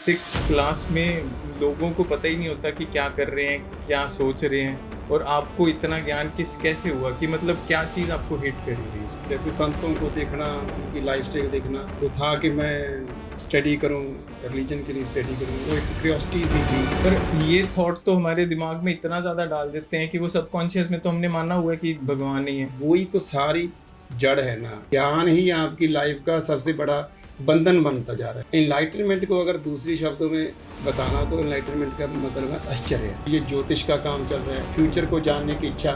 Six class में लोगों को पता ही नहीं होता कि क्या कर रहे हैं, क्या सोच रहे हैं, और आपको इतना ज्ञान कैसे हुआ कि मतलब क्या चीज़ आपको हिट करी थी इसमें? जैसे संतों को देखना, उनकी लाइफस्टाइल देखना, तो था कि मैं स्टडी करूं, रिलीजन के लिए स्टडी करूं, वो एक क्यूरियोसिटी सी थी। पर ये थॉट तो हमारे दिमाग में इतना ज़्यादा डाल देते हैं कि वो सबकॉन्शियस में तो हमने माना हुआ है कि भगवान ही है। वही तो सारी जड़ है ना। ज्ञान ही आपकी लाइफ का सबसे बड़ा बंधन बनता जा रहा है। एनलाइटनमेंट को अगर दूसरी शब्दों में बताना तो एनलाइटनमेंट का मतलब है आश्चर्य। ये ज्योतिष का काम चल रहा है, फ्यूचर को जानने की इच्छा।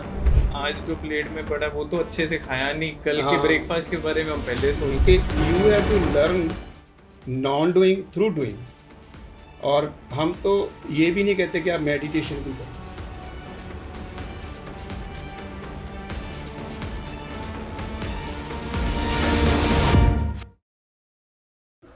आज जो प्लेट में पड़ा वो तो अच्छे से खाया नहीं, कल के हाँ। ब्रेकफास्ट के बारे में हम पहले सोचते। You have to learn non doing through doing. और हम तो ये भी नहीं कहते कि आप मेडिटेशन भी करें।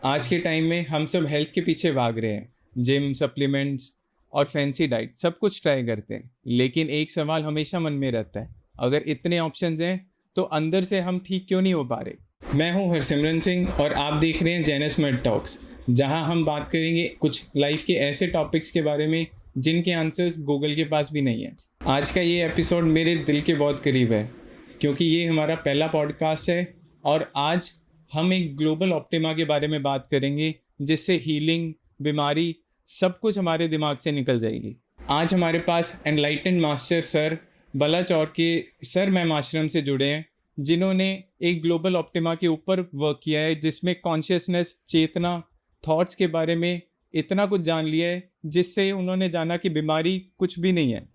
आज के टाइम में हम सब हेल्थ के पीछे भाग रहे हैं, जिम, सप्लीमेंट्स और फैंसी डाइट सब कुछ ट्राई करते हैं, लेकिन एक सवाल हमेशा मन में रहता है, अगर इतने ऑप्शंस हैं तो अंदर से हम ठीक क्यों नहीं हो पा रहे। मैं हूं हरसिमरन सिंह और आप देख रहे हैं जेनस मेड टॉक्स, जहां हम बात करेंगे कुछ लाइफ के ऐसे टॉपिक्स के बारे में जिनके आंसर्स गूगल के पास भी नहीं है। आज का ये एपिसोड मेरे दिल के बहुत करीब है, क्योंकि ये हमारा पहला पॉडकास्ट है और आज हम एक ग्लोबल ऑप्टिमा के बारे में बात करेंगे, जिससे हीलिंग, बीमारी, सब कुछ हमारे दिमाग से निकल जाएगी। आज हमारे पास एनलाइटेंड मास्टर सर बलाचौर के सर मैम आश्रम से जुड़े हैं, जिन्होंने एक ग्लोबल ऑप्टिमा के ऊपर वर्क किया है, जिसमें कॉन्शियसनेस, चेतना, थॉट्स के बारे में इतना कुछ जान लिया है, जिससे उन्होंने जाना कि बीमारी कुछ भी नहीं है।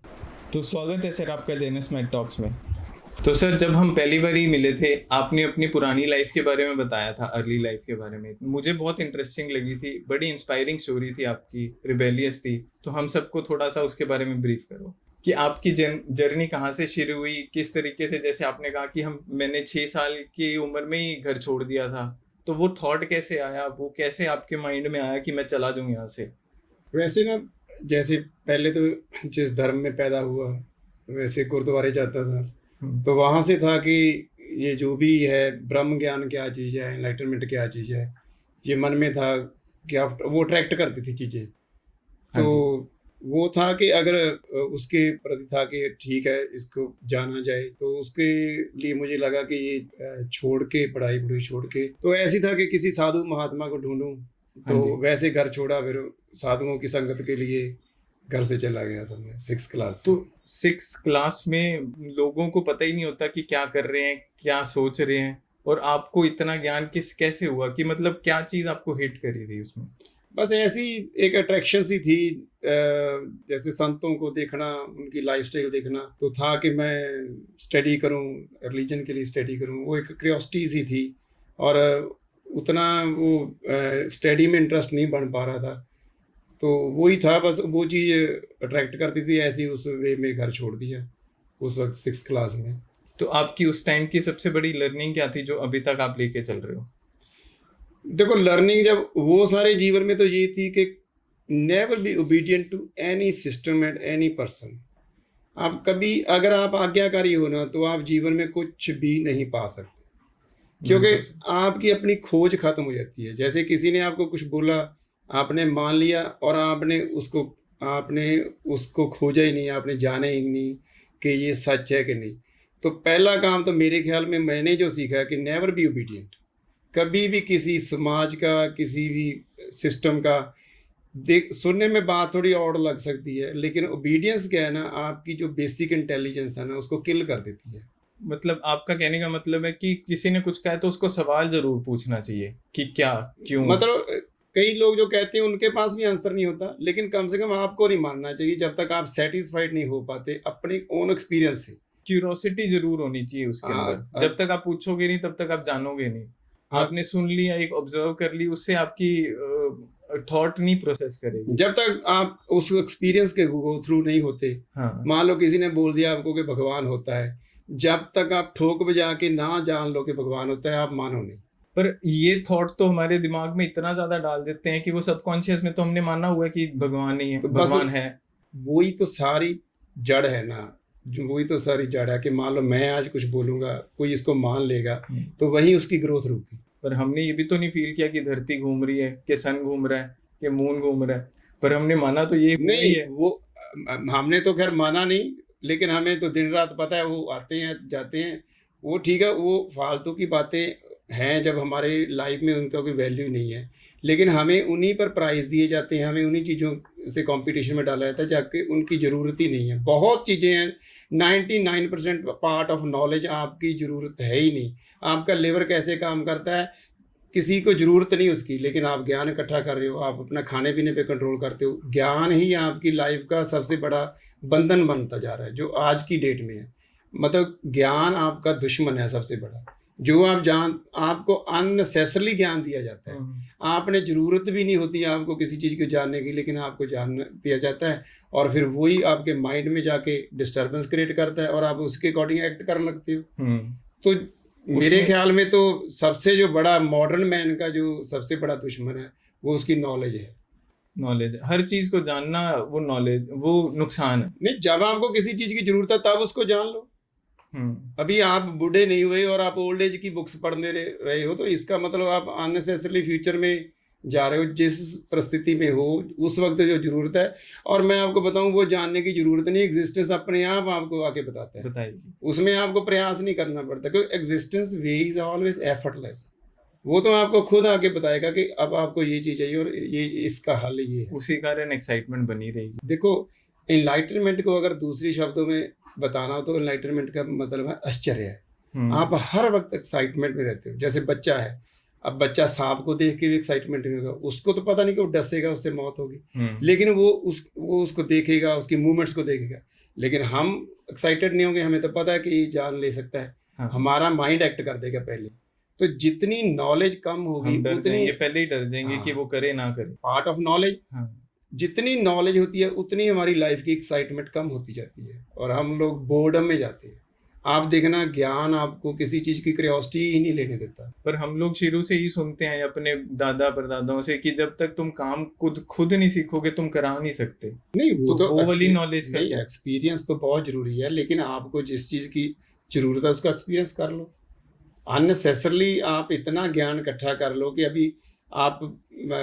तो स्वागत है सर आपका जेनस मेड टॉक्स में। तो सर, जब हम पहली बार ही मिले थे, आपने अपनी पुरानी लाइफ के बारे में बताया था, अर्ली लाइफ के बारे में। मुझे बहुत इंटरेस्टिंग लगी थी, बड़ी इंस्पायरिंग स्टोरी थी आपकी, रिबेलियस थी। तो हम सबको थोड़ा सा उसके बारे में ब्रीफ करो कि आपकी जर्नी कहाँ से शुरू हुई, किस तरीके से। जैसे आपने कहा कि मैंने 6 साल की उम्र में ही घर छोड़ दिया था, तो वो थॉट कैसे आया, वो कैसे आपके माइंड में आया कि मैं चला जाऊँ यहाँ से? वैसे ना, जैसे पहले तो जिस धर्म में पैदा हुआ वैसे गुरुद्वारे जाता था, तो वहाँ से था कि ये जो भी है ब्रह्म ज्ञान क्या चीज़ है, एनलाइटनमेंट क्या चीज़ है, ये मन में था कि आप वो अट्रैक्ट करती थी चीज़ें। हाँ तो जी। वो था कि अगर उसके प्रति था कि ठीक है इसको जाना जाए, तो उसके लिए मुझे लगा कि ये छोड़ के पढ़ाई पढ़ाई छोड़ के, तो ऐसी था कि किसी साधु महात्मा को ढूंढूं। हाँ जी। तो वैसे घर छोड़ा, फिर साधुओं की संगत के लिए घर से चला गया था मैं 6 क्लास तो से। 6 क्लास में लोगों को पता ही नहीं होता कि क्या कर रहे हैं, क्या सोच रहे हैं, और आपको इतना ज्ञान कैसे हुआ कि मतलब क्या चीज़ आपको हिट करी थी उसमें? बस ऐसी एक अट्रैक्शन सी थी, जैसे संतों को देखना, उनकी लाइफस्टाइल देखना, तो था कि मैं स्टडी करूं, रिलीजन के लिए स्टडी करूं, वो एक क्यूरियोसिटी सी थी। और उतना वो स्टडी में इंटरेस्ट नहीं बन पा रहा था, तो वही था, बस वो चीज़ अट्रैक्ट करती थी, ऐसी उस वे में घर छोड़ दिया उस वक्त 6 क्लास में। तो आपकी उस टाइम की सबसे बड़ी लर्निंग क्या थी जो अभी तक आप लेके चल रहे हो? देखो, लर्निंग जब वो सारे जीवन में तो ये थी कि never be obedient to any system and any person. आप कभी अगर आप आज्ञाकारी हो ना, तो आप जीवन में कुछ भी नहीं पा सकते, क्योंकि बिल्कुल सर। आपकी अपनी खोज खत्म हो जाती है। जैसे किसी ने आपको कुछ बोला, आपने मान लिया और आपने उसको खोजा ही नहीं, आपने जाना ही नहीं कि ये सच है कि नहीं। तो पहला काम तो मेरे ख्याल में मैंने जो सीखा है कि नेवर बी ओबीडियंट। कभी भी किसी समाज का, किसी भी सिस्टम का, देख सुनने में बात थोड़ी और लग सकती है, लेकिन ओबीडियंस क्या है ना, आपकी जो बेसिक इंटेलिजेंस है ना, उसको किल कर देती है। मतलब आपका कहने का मतलब है कि किसी ने कुछ कहा है तो उसको सवाल जरूर पूछना चाहिए कि क्या, क्यों। मतलब कई लोग जो कहते हैं उनके पास भी आंसर नहीं होता, लेकिन कम से कम आपको नहीं मानना चाहिए जब तक आप सेटिस्फाइड नहीं हो पाते अपने ओन एक्सपीरियंस से। क्यूरोसिटी जरूर होनी चाहिए उसके अंदर। जब तक आप पूछोगे नहीं तब तक आप जानोगे नहीं। हाँ, आपने सुन लिया, एक ऑब्जर्व कर ली, उससे आपकी थॉट नहीं प्रोसेस करेगी। जब तक आप उस एक्सपीरियंस के गो थ्रू नहीं होते। हाँ। मान लो किसी ने बोल दिया आपको कि भगवान होता है, जब तक आप ठोक बजा के ना जान लो कि भगवान होता है, आप मानो नहीं। पर ये थॉट तो हमारे दिमाग में इतना ज्यादा डाल देते हैं कि वो सबकॉन्शियस में तो हमने माना हुआ है कि भगवान नहीं है, तो बस भगवान है। वही तो सारी जड़ है ना, जो वही तो सारी जड़ है कि मान लो मैं आज कुछ बोलूंगा, कोई इसको मान लेगा, तो वही उसकी ग्रोथ रुकी। पर हमने ये भी तो नहीं फील किया कि धरती घूम रही है, कि सन घूम रहा है, कि मून घूम रहा है, पर हमने माना तो ये हुआ ही नहीं है। वो हमने तो खैर माना नहीं, लेकिन हमें तो दिन रात पता है वो आते हैं जाते हैं, वो ठीक है, वो फालतू की बातें हैं जब हमारे लाइफ में उनका कोई वैल्यू नहीं है, लेकिन हमें उन्हीं पर प्राइज़ दिए जाते हैं, हमें उन्हीं चीज़ों से कंपटीशन में डाला जाता है जबकि उनकी ज़रूरत ही नहीं है। बहुत चीज़ें हैं, 99% पार्ट ऑफ नॉलेज आपकी ज़रूरत है ही नहीं। आपका लिवर कैसे काम करता है, किसी को ज़रूरत नहीं उसकी, लेकिन आप ज्ञान इकट्ठा कर रहे हो, आप अपना खाने-पीने पे कंट्रोल करते हो। ज्ञान ही आपकी लाइफ़ का सबसे बड़ा बंधन बनता जा रहा है, जो आज की डेट में है। मतलब ज्ञान आपका दुश्मन है सबसे बड़ा। जो आपको अननेसेसरली ज्ञान दिया जाता है। आपने ज़रूरत भी नहीं होती आपको किसी चीज़ को जानने की, लेकिन आपको जान दिया जाता है और फिर वही आपके माइंड में जाके डिस्टर्बेंस क्रिएट करता है और आप उसके अकॉर्डिंग एक्ट करने लगते हो। तो मेरे उसमें ख्याल में तो सबसे जो बड़ा मॉडर्न मैन का जो सबसे बड़ा दुश्मन है, वो उसकी नॉलेज है। नॉलेज, हर चीज को जानना, वो नॉलेज, वो नुकसान है। नहीं, जब आपको किसी चीज़ की ज़रूरत है तब उसको जान लो। अभी आप बूढ़े नहीं हुए और आप ओल्ड एज की बुक्स पढ़ने रहे हो, तो इसका मतलब आप अननेसेसरली फ्यूचर में जा रहे हो। जिस परिस्थिति में हो उस वक्त जो ज़रूरत है, और मैं आपको बताऊं वो जानने की ज़रूरत नहीं, एग्जिस्टेंस अपने आप आपको आके बताता है। बताइए। उसमें आपको प्रयास नहीं करना पड़ता, क्योंकि existence way is always effortless. वो तो आपको खुद आके बताएगा कि अब आपको ये चीज़ चाहिए और ये इसका हल ये है। उसी कारण एक्साइटमेंट बनी रहेगी। देखो, एनलाइटनमेंट को अगर दूसरी शब्दों में बताना हो तो एनलाइटनमेंट का मतलब है आश्चर्य है। आप हर वक्त एक्साइटमेंट में रहते हो। जैसे बच्चा है, अब बच्चा सांप को देख के भी एक्साइटमेंट में होगा, उसको तो पता नहीं कि वो डसेगा उससे मौत होगी, लेकिन वो उसको देखेगा, उसकी मूवमेंट्स को देखेगा। लेकिन हम एक्साइटेड नहीं होंगे, हमें तो पता है कि ये जान ले सकता है। हाँ। हमारा माइंड एक्ट कर देगा पहले। तो जितनी नॉलेज कम होगी हम डर उतनी जाएंगे, पहले ही डर जाएंगे कि हाँ। वो करे ना करे। पार्ट ऑफ नॉलेज, जितनी नॉलेज होती है उतनी हमारी लाइफ की एक्साइटमेंट कम होती जाती है और हम लोग बोर्डम में जाते हैं। आप देखना, ज्ञान आपको किसी चीज़ की क्यूरियोसिटी ही नहीं लेने देता। पर हम लोग शुरू से ही सुनते हैं अपने दादा परदादाओं से कि जब तक तुम काम खुद नहीं सीखोगे तुम करा नहीं सकते। नहीं, तो वो वाली नॉलेज का क्या? एक्सपीरियंस तो बहुत ज़रूरी है, लेकिन आपको जिस चीज़ की ज़रूरत है उसका एक्सपीरियंस कर लो। अननेसेसरली आप इतना ज्ञान इकट्ठा कर लो कि अभी आप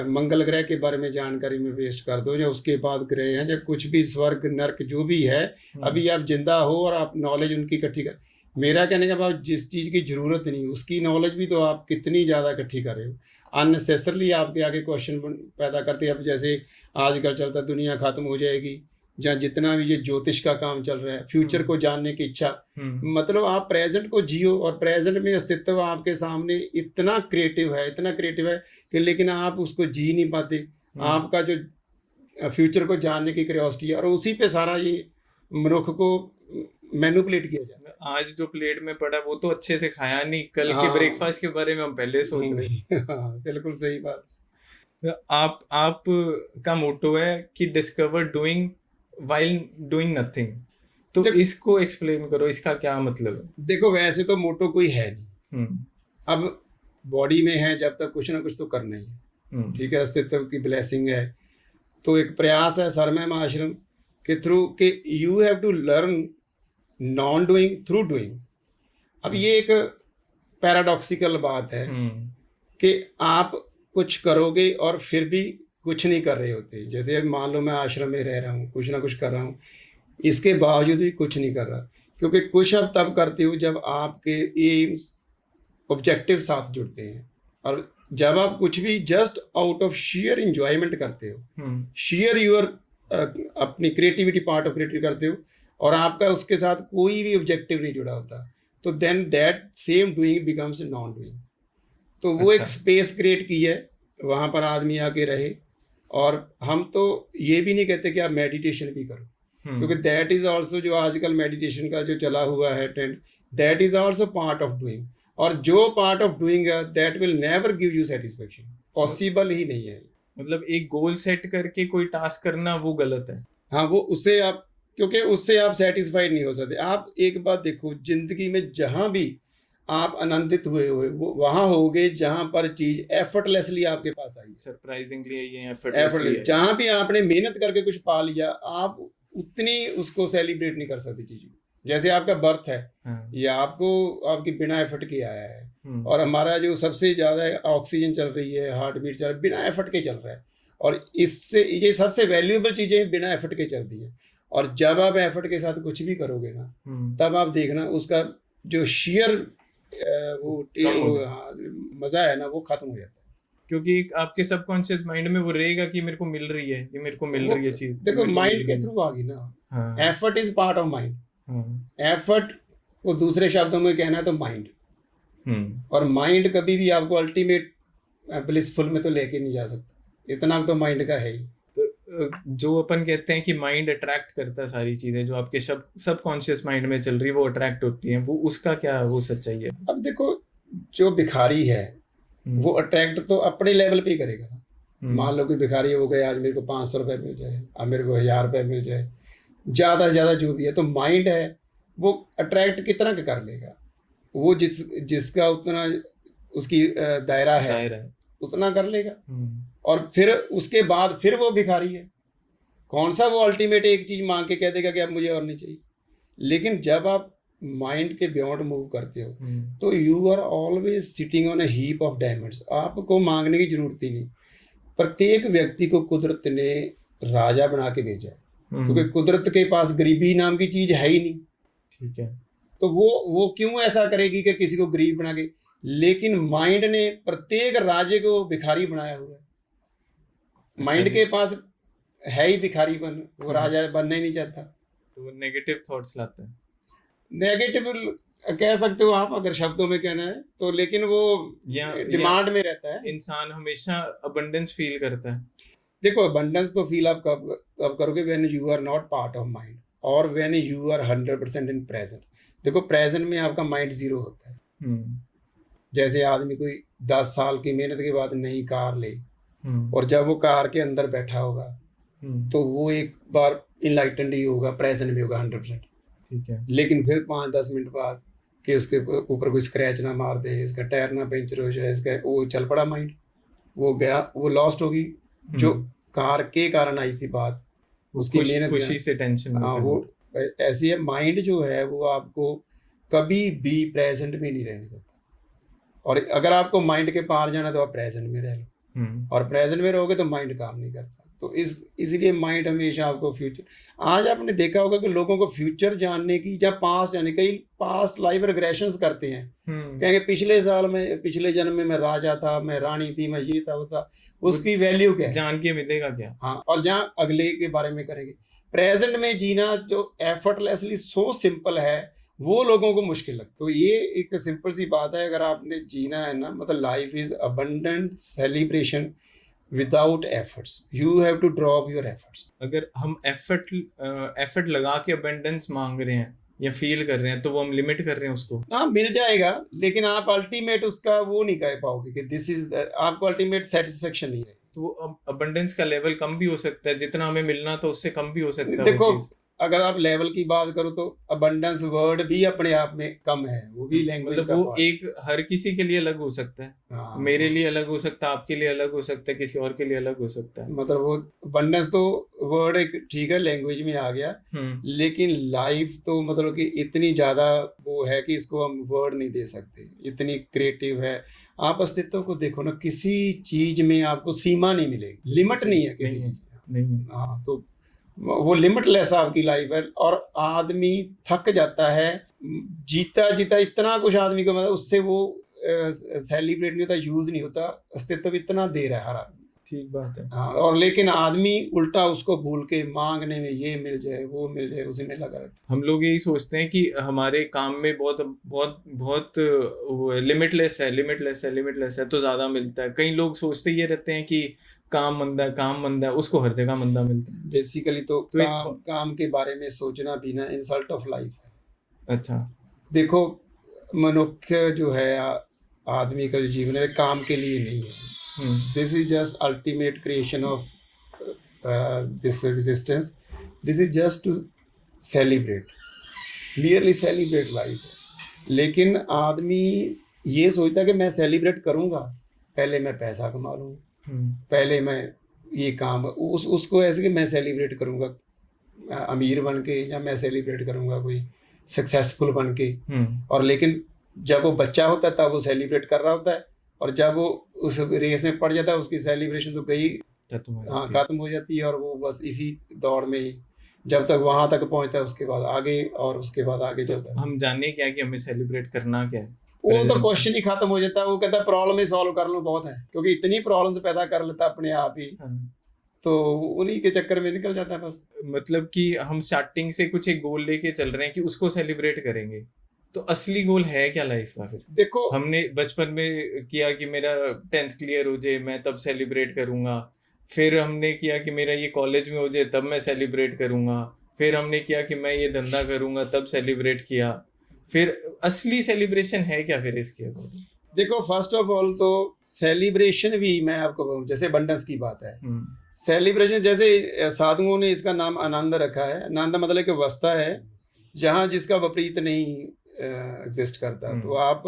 मंगल ग्रह के बारे में जानकारी में वेस्ट कर दो, या उसके बाद ग्रह हैं, या कुछ भी स्वर्ग नर्क जो भी है, अभी आप जिंदा हो और आप नॉलेज उनकी इकट्ठी कर। मेरा कहने का भाव, जिस चीज़ की ज़रूरत नहीं उसकी नॉलेज भी तो आप कितनी ज़्यादा इकट्ठी कर रहे हो। अननेसेसरली आपके आगे क्वेश्चन पैदा करते हैं। अब जैसे आजकल चलता दुनिया ख़त्म हो जाएगी, जहाँ जितना भी ये ज्योतिष का काम चल रहा है, फ्यूचर को जानने की इच्छा, मतलब आप प्रेजेंट को जियो और प्रेजेंट में अस्तित्व आपके सामने इतना क्रिएटिव है कि लेकिन आप उसको जी नहीं पाते। आपका जो फ्यूचर को जानने की क्यूरियोसिटी है, और उसी पे सारा ये मनुष्य को मैनिपुलेट किया जाता है। आज जो प्लेट में पड़ा वो तो अच्छे से खाया नहीं, कल के ब्रेकफास्ट के बारे में हम पहले सोच रहे हैं। बिल्कुल सही बात। आप का मोटो है कि discover doing while doing nothing, तो इसको एक्सप्लेन करो, इसका क्या मतलब है? देखो, वैसे तो मोटो कोई है नहीं। अब बॉडी में है जब तक कुछ ना कुछ तो करना ही है, ठीक है, अस्तित्व की ब्लेसिंग है। तो एक प्रयास है सरमैम आश्रम के थ्रू कि you have to learn non doing through doing. अब ये एक पैराडॉक्सिकल बात है कि आप कुछ करोगे और फिर भी कुछ नहीं कर रहे होते। जैसे मान लो मैं आश्रम में रह रहा हूँ, कुछ ना कुछ कर रहा हूँ, इसके बावजूद भी कुछ नहीं कर रहा, क्योंकि कुछ आप तब करते हो जब आपके एम्स ऑब्जेक्टिव साथ जुड़ते हैं। और जब आप कुछ भी just out of share enjoyment करते हो, शेयर यूर अपनी क्रिएटिविटी, पार्ट ऑफ क्रिएटिविटी करते हो, और आपका उसके साथ कोई भी ऑब्जेक्टिव नहीं जुड़ा होता, तो then that same doing becomes non doing. तो वो एक स्पेस क्रिएट की है, वहाँ पर आदमी आके रहे। और हम तो ये भी नहीं कहते कि आप मेडिटेशन भी करो, क्योंकि दैट इज़ ऑल्सो, जो आजकल मेडिटेशन का जो चला हुआ है trend, that is also part of doing. और जो पार्ट ऑफ डूइंग है that will never give you satisfaction, possible ही नहीं है। मतलब एक गोल सेट करके कोई टास्क करना वो गलत है। हाँ, वो उससे आप, क्योंकि उससे आप सेटिस्फाइड नहीं हो सकते। आप एक बात देखो, जिंदगी में जहाँ भी आप आनंदित हुए वो वहाँ होगे जहाँ पर चीज एफर्टलेसली आपके पास आई। सरप्राइजिंगली ये एफर्टलेस, जहाँ भी आपने मेहनत करके कुछ पा लिया, आप उतनी उसको सेलिब्रेट नहीं कर सकते चीज। जैसे आपका बर्थ है, ये आपको आपकी बिना एफर्ट के आया है। और हमारा जो सबसे ज्यादा ऑक्सीजन चल रही है, हार्ट बीट चल रहा है, बिना एफर्ट के चल रहा है। और इससे ये सबसे वैल्यूएबल चीजें बिना एफर्ट के चलती है। और जब आप एफर्ट के साथ कुछ भी करोगे ना, तब आप देखना उसका जो शेयर कम मजा है ना, वो खत्म हो जाता है। क्योंकि आपके सबकॉन्शियस माइंड में वो रहेगा कि मेरे को मिल रही है, ये मेरे को मिल रही है चीज, देखो माइंड के थ्रू आ गई ना, effort is part of mind. Effort को दूसरे शब्दों में कहना है तो माइंड, और माइंड कभी भी आपको अल्टीमेट ब्लिसफुल में तो लेके नहीं जा सकता, इतना तो माइंड का है ही। तो जो अपन कहते हैं कि माइंड अट्रैक्ट करता है सारी चीजें जो आपके सबकॉन्शियस माइंड में चल रही है, वो अट्रैक्ट होती हैं, वो उसका क्या वो सच्चाई है? अब देखो जो भिखारी है वो अट्रैक्ट तो अपने लेवल पे ही करेगा ना। मान लो कि भिखारी हो गए, आज मेरे को 500 रुपये मिल जाए, अब मेरे को 1000 रुपये मिल जाए, ज़्यादा से ज़्यादा जो भी है, तो माइंड है वो अट्रैक्ट कितना का कर लेगा, वो जिसका उतना उसकी दायरा है उतना कर लेगा। और फिर उसके बाद फिर वो भिखारी है, कौन सा वो अल्टीमेट एक चीज़ मांग के कह देगा कि अब मुझे और नहीं चाहिए। लेकिन जब आप माइंड के बियॉन्ड मूव करते हो तो you are always sitting on a heap of diamonds, आपको मांगने की जरूरत ही नहीं। प्रत्येक व्यक्ति को कुदरत ने राजा बना के भेजा है, क्योंकि कुदरत के पास गरीबी नाम की चीज है ही नहीं। ठीक है, तो वो क्यों ऐसा करेगी कि किसी को गरीब बना के, लेकिन माइंड ने प्रत्येक राजे को भिखारी बनाया हुआ है। माइंड के पास है ही भिखारी बन, वो राजा बनना ही नहीं चाहता, तो वो नेगेटिव थॉट्स लाता है। नेगेटिव कह सकते हो आप अगर शब्दों में कहना है तो, लेकिन वो डिमांड में रहता है। इंसान हमेशा अबंडेंस फील करता है। देखो अबंडेंस तो फील आप कब करोगे, when you are not part of mind और when you are 100% in present. देखो प्रेजेंट में आपका माइंड जीरो होता है। जैसे आदमी कोई 10 साल की मेहनत के बाद नई कार ले, और जब वो कार के अंदर बैठा होगा तो वो एक बार इनलाइटेंड ही होगा, प्रेजेंट में होगा 100%। ठीक है, लेकिन फिर 5-10 मिनट बाद कि उसके ऊपर कोई स्क्रैच ना मार दे, इसका टायर ना पंचर हो जाए, इसका वो चल पड़ा माइंड, वो गया, वो लॉस्ट होगी। जो कार के कारण आई थी बात, उसकी मेहनत, खुशी से टेंशन। हाँ, वो ऐसी है। माइंड जो है वो आपको कभी भी प्रेजेंट में नहीं रहने देता, और अगर आपको माइंड के पार जाना तो आप प्रेजेंट में रह लो, और प्रेजेंट में रहोगे तो माइंड काम नहीं करता। तो इसलिए माइंड हमेशा आपको फ्यूचर, आज आपने देखा होगा कि लोगों को फ्यूचर जानने की या पास्ट जानने, कई पास्ट लाइफ रिग्रेशंस करते हैं, कहेंगे पिछले साल में, पिछले जन्म में मैं राजा था, मैं रानी थी, मैं ये था वो था, उसकी वैल्यू क्या है, जान के मिलेगा क्या? हाँ, और जहाँ अगले के बारे में करेंगे। प्रेजेंट में जीना जो एफर्टलेसली सो सिंपल है, वो लोगों को मुश्किल लगता है। तो ये एक सिंपल सी बात है, अगर आपने जीना है ना, मतलब life is abundant celebration without efforts, you have to drop your efforts. अगर हम एफर्ट लगा के अबंडेंस मांग रहे हैं या फील कर रहे हैं, तो वो हम लिमिट कर रहे हैं उसको। हाँ, मिल जाएगा, लेकिन आप अल्टीमेट उसका वो नहीं कह पाओगे कि दिस इज, आपको अल्टीमेट सेटिस्फेक्शन नहीं है। तो अबंडेंस का लेवल कम भी हो सकता है, जितना हमें मिलना था उससे कम भी हो सकता है। देखो अगर आप लेवल की बात करो तो अबंडेंस वर्ड भी अपने आप में कम है, वो भी लैंग्वेज मतलब वो एक हर किसी के लिए अलग हो सकता है। हाँ, मेरे लिए अलग हो सकता है, आपके लिए अलग हो सकता है, किसी और के लिए अलग हो सकता है। मतलब वो अबंडेंस तो वर्ड एक ठीक है, लैंग्वेज में आ गया, लेकिन लाइफ तो मतलब कि इतनी ज्यादा वो है कि इसको हम वर्ड नहीं दे सकते, इतनी क्रिएटिव है। आप अस्तित्व को देखो ना, किसी चीज में आपको सीमा नहीं मिलेगी, लिमिट नहीं है किसी चीज नहीं। हाँ, तो वो लिमिटलेस आपकी लाइफ है, और आदमी थक जाता है जीता जीता, इतना कुछ आदमी को, मतलब उससे वो सेलिब्रेट नहीं होता, यूज नहीं होता, अस्तित्व इतना दे रहा है हर आदमी। ठीक बात है। हाँ, और लेकिन आदमी उल्टा उसको भूल के मांगने में, ये मिल जाए वो मिल जाए, उसी में लगा रहता है। हम लोग यही सोचते हैं कि हमारे काम में बहुत बहुत बहुत लिमिटलेस है तो ज्यादा मिलता है। कई लोग सोचते ये रहते हैं कि काम मंदा है, उसको हर जगह मंदा मिलता है। बेसिकली तो काम के बारे में सोचना भी ना इंसल्ट ऑफ लाइफ है। अच्छा, देखो मनुष्य जो है, आदमी का जो जीवन है, काम के लिए नहीं है। This is just ultimate creation of this existence, this is just to celebrate, clearly celebrate life. लेकिन आदमी ये सोचता है कि मैं सेलिब्रेट करूँगा, पहले मैं पैसा कमा लूँ, पहले मैं ये काम, उसको ऐसे कि मैं सेलिब्रेट करूँगा अमीर बन के, या मैं सेलिब्रेट करूँगा कोई सक्सेसफुल बन के। और लेकिन जब वो बच्चा होता है तब वो सेलिब्रेट कर रहा होता है, और जब वो उस रेस में पड़ जाता है उसकी सेलिब्रेशन तो गई खत्म हो हाँ जाती है। खत्म हो जाती है, और वो बस इसी दौड़ में ही जब तक वहां तक पहुंचता है उसके बाद आगे, और उसके बाद आगे चलता है। हम जाने क्या कि हमें सेलिब्रेट करना क्या है वो तो प्रेजेंट। क्वेश्चन ही खत्म हो जाता है, वो कहता है प्रॉब्लम ही सॉल्व कर लो बहुत है, क्योंकि इतनी प्रॉब्लम्स पैदा कर लेता है अपने आप ही, तो उन्हीं के चक्कर में निकल जाता है बस। मतलब कि हम स्टार्टिंग से कुछ एक गोल लेके चल रहे हैं कि उसको सेलिब्रेट करेंगे, तो असली गोल है क्या लाइफ का? फिर देखो हमने बचपन में किया कि मेरा 10th क्लियर हो जाए मैं तब सेलिब्रेट करूंगा, फिर हमने किया कि मेरा ये कॉलेज में हो जाए तब मैं सेलिब्रेट करूंगा, फिर हमने किया कि मैं ये धंधा करूंगा तब सेलिब्रेट किया, फिर असली सेलिब्रेशन है क्या फिर इसके अकॉर्डिंग? देखो फर्स्ट ऑफ ऑल तो सेलिब्रेशन भी मैं आपको कहूँ, जैसे बंडस की बात है, सेलिब्रेशन जैसे साधुओं ने इसका नाम आनंद रखा है, आनंद मतलब कि अवस्था है जहाँ जिसका विपरीत नहीं एग्जिस्ट करता, तो आप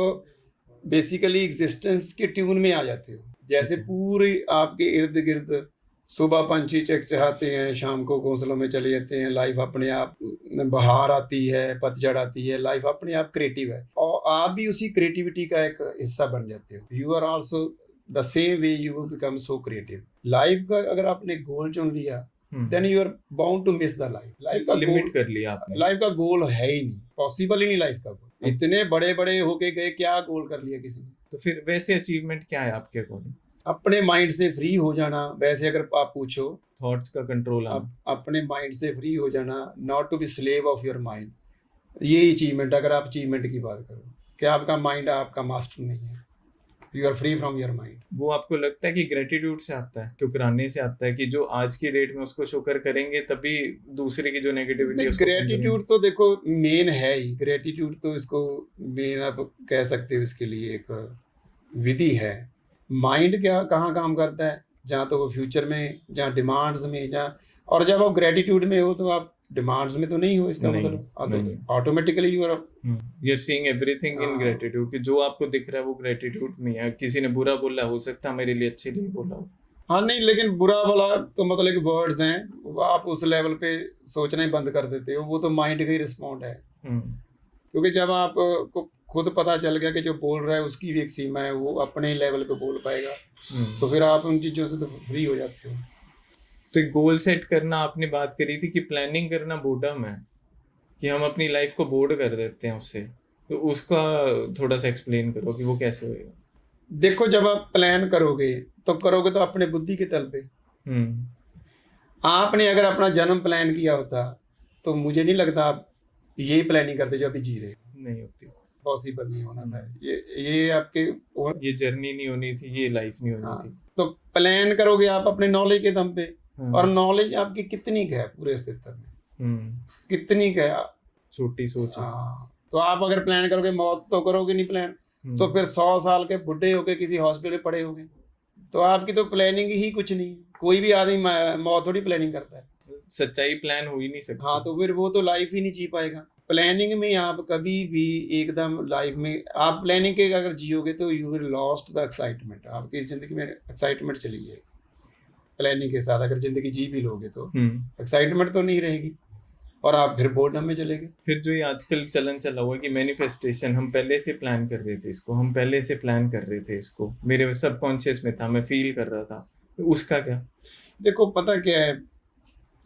बेसिकली एग्जिस्टेंस के ट्यून में आ जाते हो। जैसे पूरे आपके इर्द गिर्द सुबह पंछी चहचहाते हैं, शाम को घोंसलों में चले जाते हैं, लाइफ अपने आप, बहार आती है, पतझड़ आती है, लाइफ अपने आप क्रिएटिव है, और आप भी उसी क्रिएटिविटी का एक हिस्सा बन जाते हो। You are also the same way you become so creative. Life का अगर आपने गोल चुन लिया, then you are bound to miss the life. Life का लिमिट कर लिया आपने। लाइफ का गोल है ही नहीं, पॉसिबल ही नहीं लाइफ का गोल। इतने बड़े बड़े होके गए, क्या गोल कर लिया किसी ने? तो फिर वैसे अचीवमेंट क्या है आपके अकॉर्डिंग? अपने माइंड से फ्री हो जाना। वैसे अगर आप पूछो, थॉट्स का कंट्रोल आना। अपने माइंड से फ्री हो जाना, not to be slave of your mind, ये अचीवमेंट। अगर आप अचीवमेंट की बात करो कि आपका माइंड आपका मास्टर नहीं है, you are free from your mind. वो आपको लगता है कि ग्रेटिट्यूड से आता है, शुक्राने से आता है, कि जो आज की डेट में उसको शुक्र करेंगे तभी दूसरे की जो नेगेटिविटी है उसको ग्रेटिट्यूड तो देखो मेन है ही, ग्रेटिट्यूड तो इसको मेन आप कह सकते हो, इसके लिए एक विधि है। माइंड क्या कहाँ काम करता है? जहाँ तो वो फ्यूचर में, जहाँ डिमांड्स में, जहाँ, और जब आप ग्रेटिट्यूड में हो तो आप डिमांड्स में तो नहीं हो, इसका मतलब automatically you are seeing everything in gratitude, कि जो आपको दिख रहा है वो ग्रेटिट्यूड में है। किसी ने बुरा बोला, हो सकता है मेरे लिए अच्छे लिए बोला हो। हाँ नहीं, लेकिन बुरा भला तो मतलब कि वर्ड्स हैं, आप उस लेवल पे सोचना ही बंद कर देते हो, वो तो माइंड का ही रिस्पॉन्ड है। क्योंकि जब आप को खुद पता चल गया कि जो बोल रहा है उसकी भी एक सीमा है, वो अपने लेवल पे बोल पाएगा, तो फिर आप उन चीज़ों से तो फ्री हो जाते हो। तो गोल सेट करना आपने बात करी थी कि प्लानिंग करना बोर्डम है, कि हम अपनी लाइफ को बोर्ड कर देते हैं उससे, तो उसका थोड़ा सा एक्सप्लेन करो कि वो कैसे होएगा। देखो जब आप प्लान करोगे तो अपने बुद्धि के तल पे। आपने अगर अपना जन्म प्लान किया होता तो मुझे नहीं लगता आप यही प्लानिंग करते जो अभी जी रहे। नहीं होती, पॉसिबल नहीं होना सर, ये आपके ये जर्नी नहीं होनी थी, ये लाइफ नहीं होनी थी। तो प्लान करोगे आप अपने नॉलेज के दम पे, और नॉलेज आपकी कितनी है पूरे अस्तित्व में, कितनी है, छोटी सोच। तो आप अगर प्लान करोगे, मौत तो करोगे नहीं प्लान, तो फिर 100 साल के बुढ़े होके किसी हॉस्पिटल में पड़े होगे, तो आपकी तो प्लानिंग ही कुछ नहीं। कोई भी आदमी मौत थोड़ी प्लानिंग करता है, सच्चाई प्लान हो ही नहीं सकती। हाँ, तो फिर वो तो लाइफ ही नहीं जी पाएगा। प्लानिंग में आप कभी भी एकदम लाइफ में आप प्लानिंग के अगर जियोगे तो you will lost the excitement. आपकी जिंदगी में एक्साइटमेंट चली जाएगी। प्लानिंग के साथ अगर जिंदगी जी भी लोगे तो एक्साइटमेंट तो नहीं रहेगी, और आप फिर बोर्डम में चले गए। फिर जो ये आजकल चलन चला हुआ है कि मैनिफेस्टेशन, हम पहले से प्लान कर रहे थे इसको, हम पहले से प्लान कर रहे थे इसको, मेरे सबकॉन्शियस में था, मैं फील कर रहा था, तो उसका क्या? देखो पता क्या है,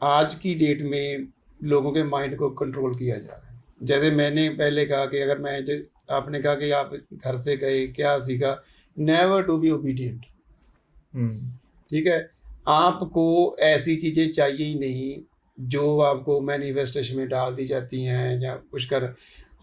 आज की डेट में लोगों के माइंड को कंट्रोल किया जा रहा है। जैसे मैंने पहले कहा कि अगर मैं जो आपने कहा कि आप घर से गए क्या सीखा, नेवर टू बी ओबीडियंट। ठीक है, आपको ऐसी चीज़ें चाहिए ही नहीं जो आपको मैनिफेस्टेशन में डाल दी जाती हैं या कुछ कर।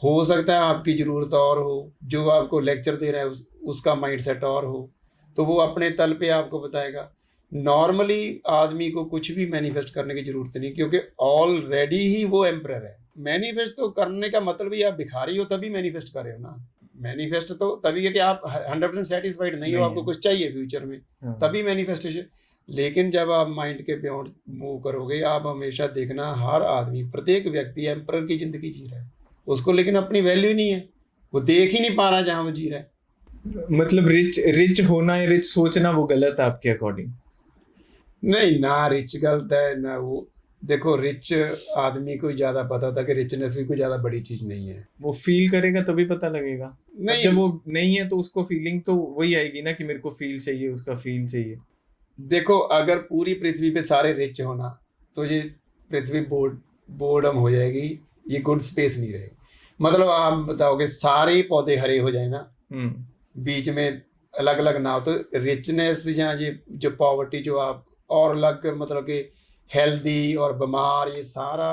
हो सकता है आपकी ज़रूरत और हो, जो आपको लेक्चर दे रहा है उसका माइंडसेट और हो, तो वो अपने तल पे आपको बताएगा। नॉर्मली आदमी को कुछ भी मैनिफेस्ट करने की ज़रूरत नहीं, क्योंकि ऑलरेडी ही वो एम्परर है। मैनिफेस्ट तो करने का मतलब ही आप भिखारी हो तभी मैनिफेस्ट कर रहे हो ना। मैनिफेस्ट तो तभी है कि आप 100% सेटिस्फाइड नहीं हो, आपको कुछ चाहिए फ्यूचर में, तभी मैनिफेस्टेशन। लेकिन जब आप माइंड के बियॉन्ड मूव करोगे, आप हमेशा देखना हर आदमी, प्रत्येक व्यक्ति एम्परर की ज़िंदगी जी रहा है, उसको लेकिन अपनी वैल्यू नहीं है, वो देख ही नहीं पा रहा जहाँ वो जी रहा है। मतलब रिच होना या रिच सोचना वो गलत है आपके अकॉर्डिंग? नहीं ना, रिच गलत है ना वो। देखो रिच आदमी को ज़्यादा पता था कि रिचनेस भी कोई ज़्यादा बड़ी चीज़ नहीं है। वो फील करेगा तभी पता लगेगा। नहीं, जब वो नहीं है तो उसको फीलिंग तो वही आएगी ना कि मेरे को फील चाहिए, उसका फील चाहिए। देखो अगर पूरी पृथ्वी पे सारे रिच होना तो ये पृथ्वी बोर्डम हो जाएगी, ये गुड स्पेस नहीं रहेगी। मतलब आप बताओगे सारे पौधे हरे हो जाए ना, बीच में अलग अलग ना हो, तो रिचनेस या ये जो पॉवर्टी जो आप और अलग मतलब कि हेल्दी और बीमार, ये सारा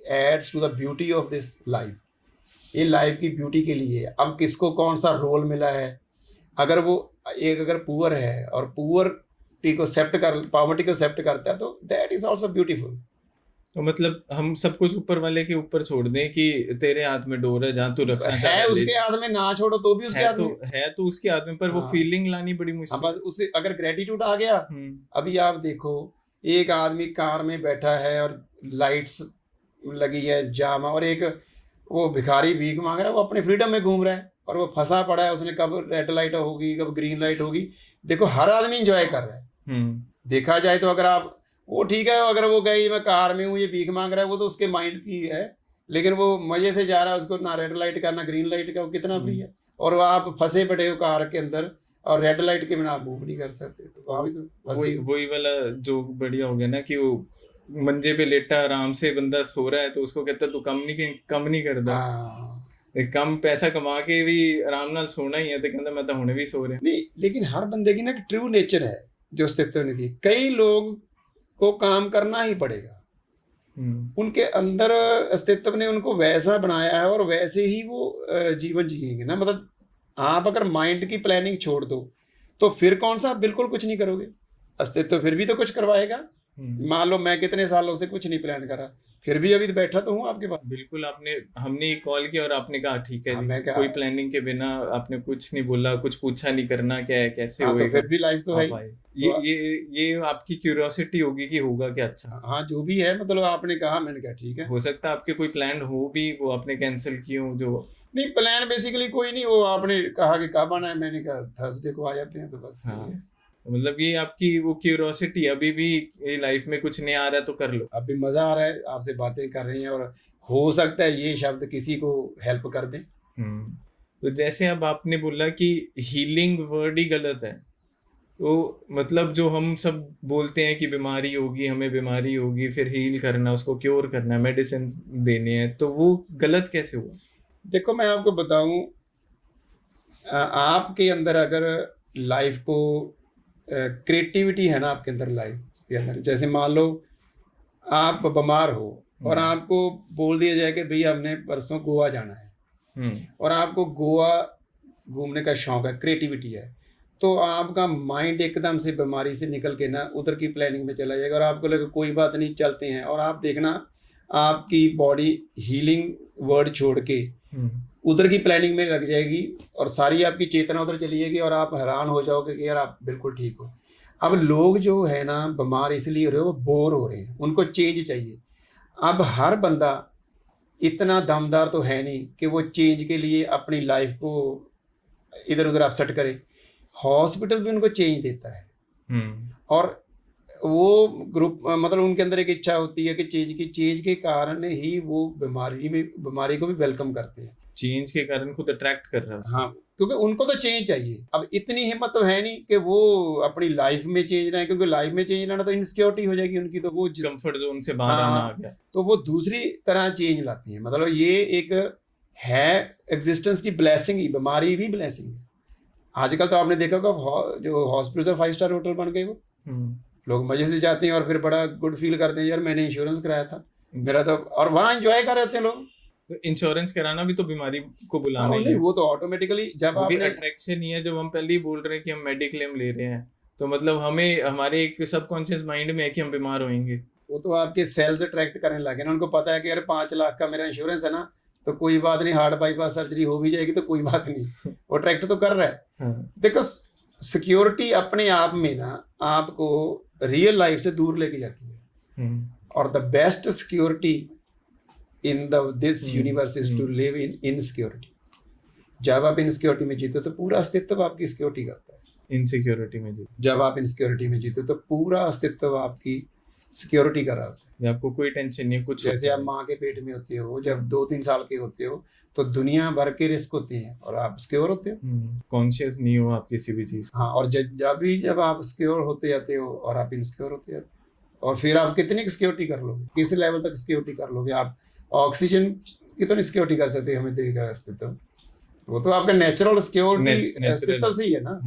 adds to the beauty of this life. ये लाइफ की ब्यूटी के लिए है। अब किसको कौन सा रोल मिला है, अगर वो एक अगर पुअर है और पुअर्टी को एक्सेप्ट कर पॉवर्टी को एक्सेप्ट करता है तो दैट इज आल्सो ब्यूटीफुल। तो मतलब हम सब कुछ ऊपर वाले के ऊपर छोड़ दें कि तेरे हाथ में डोर है, जहाँ तू रखना है चाहे ले उसके जा। हाथ में, ना छोड़ो तो भी उसके हाथ में है तो उसके हाथ में, पर वो हाँ। फीलिंग लानी बड़ी हाँ, मुश्किल। बस उससे अगर ग्रेटिट्यूड आ गया। अभी आप देखो एक आदमी कार में बैठा है और लाइट्स लगी है जाम, और एक वो भिखारी भीख मांग रहा है, वो अपने फ्रीडम में घूम रहा है और वो फंसा पड़ा है, उसने कब रेड लाइट होगी कब ग्रीन लाइट होगी। देखो हर आदमी इंजॉय कर रहा है। देखा जाए तो अगर आप वो ठीक है, अगर वो गई मैं कार में हूँ ये भीख मांग रहा है, वो तो उसके माइंड की है, लेकिन वो मजे से जा रहा है, उसको ना रेड लाइट का ना ग्रीन लाइट का, वो कितना फ्री है। और वो आप फंसे पड़े हो कार के अंदर और रेड लाइट के बिना आप मूव नहीं कर सकते, तो वहाँ भी तो वही वाला जो बढ़िया हो गया ना कि वो मंजे पे लेटा आराम से बंदा सो रहा है तो उसको कहता तू कम नहीं करता। कम पैसा कमा के भी आराम नाल सोना ही है तो कहता मैं तो हुणे भी सो रहा नहीं, लेकिन हर बंदे की ना ट्रू नेचर है जो अस्तित्व निधि। कई लोग को काम करना ही पड़ेगा, उनके अंदर अस्तित्व ने उनको वैसा बनाया है और वैसे ही वो जीवन जिएंगे ना। मतलब आप अगर माइंड की प्लानिंग छोड़ दो तो फिर कौन सा बिल्कुल कुछ नहीं करोगे, अस्तित्व फिर भी तो कुछ करवाएगा। मान लो मैं कितने सालों से कुछ नहीं प्लान करा, फिर भी अभी तो बैठा तो हूँ आपके पास। बिल्कुल, हमने कॉल किया और आपने कहा ठीक है जी, कोई प्लानिंग के बिना आपने कुछ नहीं बोला, कुछ पूछा नहीं करना क्या है कैसे होएगा, तो फिर भी लाइफ तो है। ये आपकी क्यूरियोसिटी होगी कि होगा क्या। अच्छा हाँ, जो भी है, मतलब आपने कहा मैंने कहा ठीक है। हो सकता है आपके कोई प्लान हो भी, वो आपने कैंसिल किए हो। जो नहीं, प्लान बेसिकली कोई नहीं, वो आपने कहा कि कब आना है, मैंने कहा थर्सडे को आ जाते हैं, तो बस। हाँ, मतलब ये आपकी वो क्यूरियोसिटी, अभी भी लाइफ में कुछ नहीं आ रहा है तो कर लो। अभी मजा आ रहा है, आपसे बातें कर रही हैं और हो सकता है ये शब्द किसी को हेल्प कर दें। तो जैसे अब आपने बोला कि हीलिंग वर्ड ही गलत है, तो मतलब जो हम सब बोलते हैं कि बीमारी होगी, हमें बीमारी होगी, फिर हील करना, उसको क्योर करना, मेडिसिन देने हैं, तो वो गलत कैसे हुआ। देखो मैं आपको बताऊं, आपके अंदर अगर लाइफ को क्रिएटिविटी है ना, आपके अंदर लाइफ के अंदर, जैसे मान लो आप बीमार हो और आपको बोल दिया जाए कि भैया हमने परसों गोवा जाना है, और आपको गोवा घूमने का शौक है, क्रिएटिविटी है, तो आपका माइंड एकदम से बीमारी से निकल के ना उधर की प्लानिंग में चला जाएगा और आपको लगे कोई बात नहीं चलते हैं, और आप देखना आपकी बॉडी हीलिंग वर्ड छोड़ के उधर की प्लानिंग में लग जाएगी और सारी आपकी चेतना उधर चली जाएगी और आप हैरान हो जाओगे कि यार आप बिल्कुल ठीक हो। अब लोग जो है ना बीमार इसलिए हो रहे हो, वो बोर हो रहे हैं, उनको चेंज चाहिए। अब हर बंदा इतना दमदार तो है नहीं कि वो चेंज के लिए अपनी लाइफ को इधर उधर अपसेट करे। हॉस्पिटल भी उनको चेंज देता है और वो ग्रुप मतलब उनके अंदर एक इच्छा होती है कि चेंज के कारण ही वो बीमारी को भी वेलकम करते हैं। चेंज के कारण खुद अट्रैक्ट कर रहा है। हाँ, क्योंकि उनको तो चेंज चाहिए। अब इतनी हिम्मत तो है नहीं कि वो अपनी लाइफ में चेंज लाए, क्योंकि लाइफ में चेंज लाना तो इनसिक्योरिटी हो जाएगी उनकी, तो वो कंफर्ट जोन से बाहर आना आ गया, तो वो दूसरी तरह चेंज लाती है। मतलब ये एक है एग्जिस्टेंस की ब्लेसिंग ही, बीमारी भी ब्लेसिंग है। आजकल तो आपने देखा होगा जो हॉस्पिटल 5 स्टार होटल बन गए, वो लोग मजे से जाते हैं और फिर बड़ा गुड फील करते हैं, यार मैंने इंश्योरेंस कराया था मेरा तो, और वहाँ एंजॉय कर रहे थे लोग। तो इंश्योरेंस कराना भी तो बीमारी को बुलाना ही है। वो तो ऑटोमेटिकली जब आपने अट्रैक्शन ही है। जब हम पहले ही बोल रहे हैं कि हम मेडिक्लेम ले रहे हैं, तो मतलब हमें हमारे एक सबकॉन्शियस माइंड में है कि हम बीमार होंगे। वो तो आपके सेल्स अट्रैक्ट करने लगे ना, उनको पता है कि यार 5 लाख का मेरा इंश्योरेंस है ना, तो कोई बात नहीं, हार्ट बाईपास सर्जरी हो भी जाएगी तो कोई बात नहीं, वो अट्रैक्ट तो कर रहा है। देखो सिक्योरिटी अपने आप में ना आपको रियल लाइफ से दूर लेके जाती है, और the best security in this universe is to live in insecurity. जब आप इनसिक्योरिटी में जीते हो तो पूरा अस्तित्व आपकी सिक्योरिटी करता है। इनसिक्योरिटी में जीते, जब आप इनसिक्योरिटी में जीते हो तो पूरा अस्तित्व आपकी सिक्योरिटी का राज है। ये आपको कोई टेंशन नहीं है कुछ जैसे होता आप माँ के पेट में होते हो, जब 2-3 साल के होते हो तो दुनिया भर के रिस्क होती हैं और आप सिक्योर होते हो। कॉन्शियस नहीं हो आप किसी भी चीज हाँ, और जब आप सिक्योर होते जाते हो और आप इनसिक्योर होते जाते हो, और फिर आप कितनी सिक्योरिटी कर लोगे, किस लेवल तक सिक्योरिटी कर लोगे? आप ऑक्सीजन कितनी सिक्योरिटी कर सकते हो हमें देगा अस्तित्व? वो तो आपका नेचुरल सिक्योरिटी अस्तित्व से ही है ना।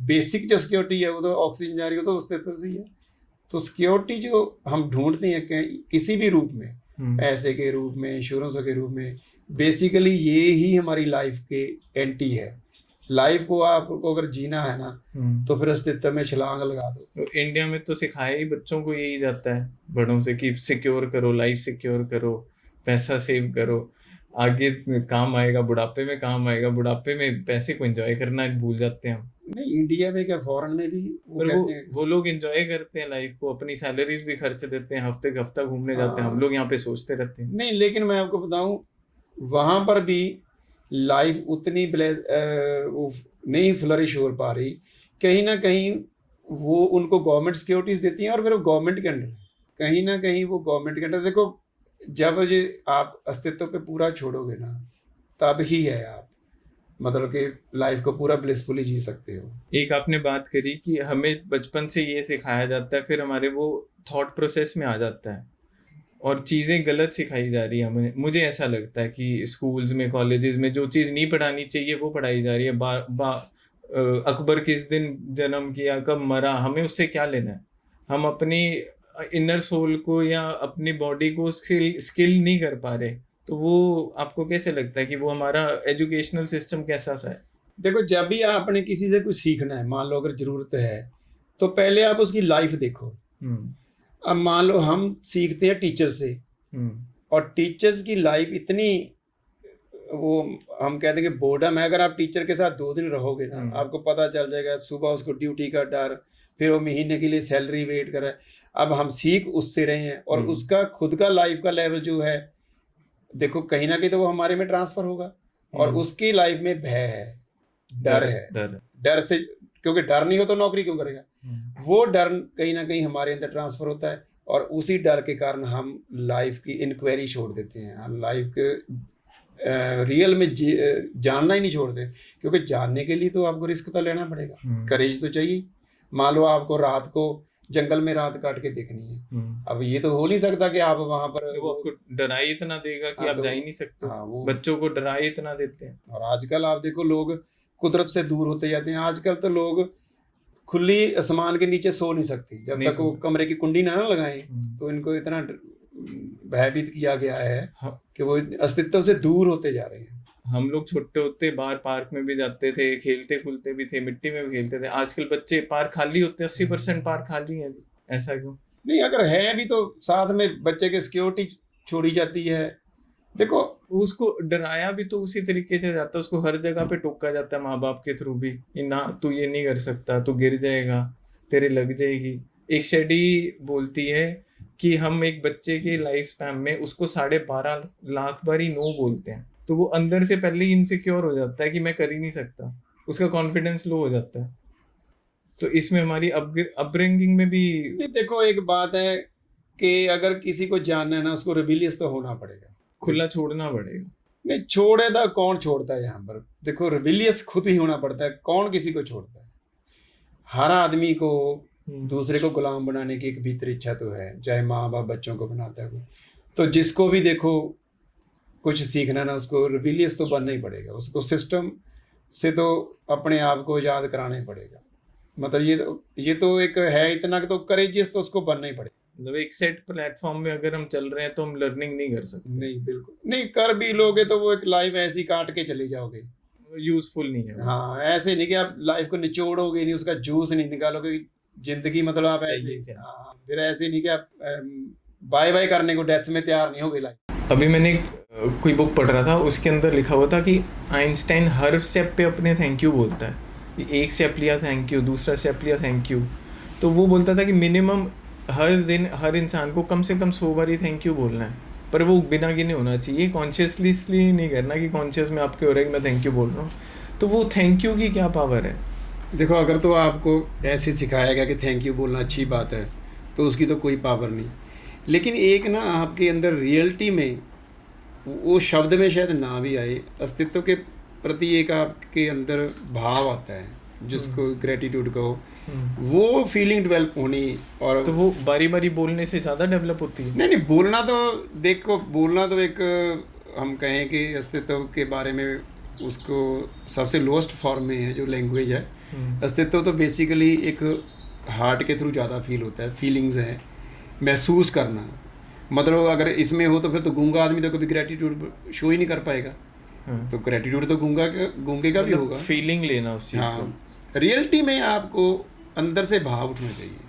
बेसिक जो सिक्योरिटी है वो तो ऑक्सीजन जा रही हो तो अस्तित्व से ही है। तो सिक्योरिटी जो हम ढूंढते हैं किसी भी रूप में, पैसे के रूप में, इंश्योरेंस के रूप में, बेसिकली ये ही हमारी लाइफ के एंटी है। लाइफ को आपको अगर जीना है ना तो फिर अस्तित्व में छलांग लगा दो। तो इंडिया में तो सिखाया ही बच्चों को यही जाता है बड़ों से कि सिक्योर करो, लाइफ सिक्योर करो, पैसा सेव करो, आगे काम आएगा, बुढ़ापे में काम आएगा। बुढ़ापे में पैसे को एंजॉय करना भूल जाते हैं हम। नहीं, इंडिया में क्या फॉरेन में भी वो लोग एंजॉय करते हैं लाइफ को, अपनी सैलरीज भी खर्च देते हैं, हफ्ते का हफ्ता घूमने जाते हैं। हम लोग यहाँ पे सोचते रहते हैं। नहीं, लेकिन मैं आपको बताऊं वहां पर भी लाइफ उतनी नहीं फ्लरिश हो पा रही। कहीं ना कहीं वो उनको गवर्नमेंट सिक्योरिटीज देती हैं और फिर वो गवर्नमेंट के अंडर, कहीं ना कहीं वो गवर्नमेंट के अंडर। देखो, जब ये आप अस्तित्व पे पूरा छोड़ोगे ना तब ही है आप मतलब कि लाइफ को पूरा ब्लिसफुली जी सकते हो। एक आपने बात करी कि हमें बचपन से ये सिखाया जाता है, फिर हमारे वो थॉट प्रोसेस में आ जाता है और चीज़ें गलत सिखाई जा रही है हमें। मुझे ऐसा लगता है कि स्कूल्स में, कॉलेजेस में जो चीज़ नहीं पढ़ानी चाहिए वो पढ़ाई जा रही है। अकबर किस दिन जन्म किया, कब मरा, हमें उससे क्या लेना है? हम अपनी इनर सोल को या अपनी बॉडी को स्किल नहीं कर पा रहे। तो वो आपको कैसे लगता है कि वो हमारा एजुकेशनल सिस्टम कैसा सा है? देखो, जब भी आपने किसी से कुछ सीखना है, मान लो अगर ज़रूरत है तो पहले आप उसकी लाइफ देखो। अब मान लो हम सीखते हैं टीचर से और टीचर्स की लाइफ इतनी, वो हम कहते हैं कि बोर्डम है। अगर आप टीचर के साथ 2 दिन रहोगे ना, आपको पता चल जाएगा। सुबह उसको ड्यूटी का डर, फिर वो महीने के लिए सैलरी वेट करे। अब हम सीख उससे रहे हैं और उसका खुद का लाइफ का लेवल जो है, देखो कहीं ना कहीं तो वो हमारे में ट्रांसफर होगा और उसकी लाइफ में भय है, डर है। डर से, क्योंकि डर नहीं हो तो नौकरी क्यों करेगा? वो डर कहीं ना कहीं हमारे अंदर ट्रांसफर होता है और उसी डर के कारण हम लाइफ की इंक्वायरी छोड़ देते हैं। हम लाइफ के रियल में जानना ही नहीं छोड़ते, क्योंकि जानने के लिए तो आपको रिस्क तो लेना पड़ेगा, करेज तो चाहिए। मान लो आपको रात को जंगल में रात काट के देखनी है, अब ये तो हो नहीं सकता कि आप वहां पर, वो आपको डराई इतना देगा कि आप जा ही नहीं सकते। वो बच्चों को डराई इतना देते हैं। और आजकल आप देखो लोग कुदरत से दूर होते जाते हैं। आजकल तो लोग खुली आसमान के नीचे सो नहीं सकते जब तक वो कमरे की कुंडी ना लगाएं। तो इनको इतना भयभीत किया गया है कि वो अस्तित्व से दूर होते जा रहे हैं। हम लोग छोटे होते बाहर पार्क में भी जाते थे, खेलते खुलते भी थे, मिट्टी में भी खेलते थे। आजकल बच्चे पार्क खाली होते हैं, 80% पार्क खाली है। ऐसा क्यों? नहीं, अगर है भी तो साथ में बच्चे की सिक्योरिटी छोड़ी जाती है। देखो, उसको डराया भी तो उसी तरीके से जाता है, उसको हर जगह पे टोका जाता है माँ बाप के थ्रू भी, ना तू ये नहीं कर सकता, तू गिर जाएगा, तेरे लग जाएगी। एक स्टडी बोलती है कि हम एक बच्चे के लाइफ स्पैन में उसको 12.5 लाख बार ही नो बोलते हैं, तो वो अंदर से पहले ही इनसिक्योर हो जाता है कि मैं कर ही नहीं सकता, उसका कॉन्फिडेंस लो हो जाता है। तो इसमें हमारी अपब्रिंगिंग में भी देखो, एक बात है कि अगर किसी को जानना है ना, उसको रिबिलियस तो होना पड़ेगा, खुला छोड़ना पड़ेगा। नहीं छोड़े तो कौन छोड़ता है यहाँ पर? देखो, रिबिलियस खुद ही होना पड़ता है, कौन किसी को छोड़ता है? हर आदमी को दूसरे को गुलाम बनाने की एक भीतर इच्छा तो है, चाहे माँ बाप बच्चों को बनाता है। तो जिसको भी देखो कुछ सीखना ना, उसको रिबिलियस तो बनना ही पड़ेगा, उसको सिस्टम से तो अपने आप को याद कराना ही पड़ेगा। मतलब ये तो एक है इतना कि तो करेजियस तो उसको बनना ही पड़ेगा। मतलब एक सेट प्लेटफॉर्म में अगर हम चल रहे हैं तो हम लर्निंग नहीं कर सकते। नहीं, बिल्कुल नहीं। कर भी लोगे तो वो एक लाइफ ऐसी काट के चले जाओगे, यूजफुल नहीं है। हाँ, ऐसे नहीं कि आप लाइफ को निचोड़ोगे नहीं, उसका जूस नहीं निकालोगे। जिंदगी मतलब आप ऐसे, फिर ऐसे नहीं कि आप बाय बाय करने को डेथ में तैयार नहीं होगे लाइफ। अभी मैंने कोई बुक पढ़ रहा था, उसके अंदर लिखा हुआ था कि आइंस्टाइन हर स्टेप पे अपने थैंक यू बोलता है। एक स्टेप लिया थैंक यू, दूसरा स्टेप लिया थैंक यू। तो वो बोलता था कि मिनिमम हर दिन हर इंसान को कम से कम 100 बार ही थैंक यू बोलना है, पर वो बिना गिने होना चाहिए, कॉन्शियसली नहीं करना कि कॉन्शियस में आपके हो रहा है कि मैं थैंक यू बोल रहा हूँ। तो वो थैंक यू की क्या पावर है? देखो, अगर तो आपको ऐसे सिखाया गया कि थैंक यू बोलना अच्छी बात है, तो उसकी तो कोई पावर नहीं। लेकिन एक ना आपके अंदर रियलिटी में वो शब्द में शायद ना भी आए, अस्तित्व के प्रति एक आपके अंदर भाव आता है जिसको ग्रेटिट्यूड कहो, वो फीलिंग डेवलप होनी। और तो वो बारी बारी बोलने से ज़्यादा डेवलप होती है? नहीं, बोलना तो देखो, बोलना तो एक हम कहें कि अस्तित्व के बारे में उसको सबसे लोएस्ट फॉर्म में है जो लैंग्वेज है। अस्तित्व तो बेसिकली एक हार्ट के थ्रू ज़्यादा फील होता है, फीलिंग्स है, महसूस करना। मतलब अगर इसमें हो तो फिर तो गूंगा आदमी तो कभी ग्रेटिट्यूड शो ही नहीं कर पाएगा। तो ग्रेटिट्यूड तो गूंगे का भी होगा, फीलिंग लेना उस चीज़ को। रियलिटी में आपको अंदर से भाव उठना चाहिए।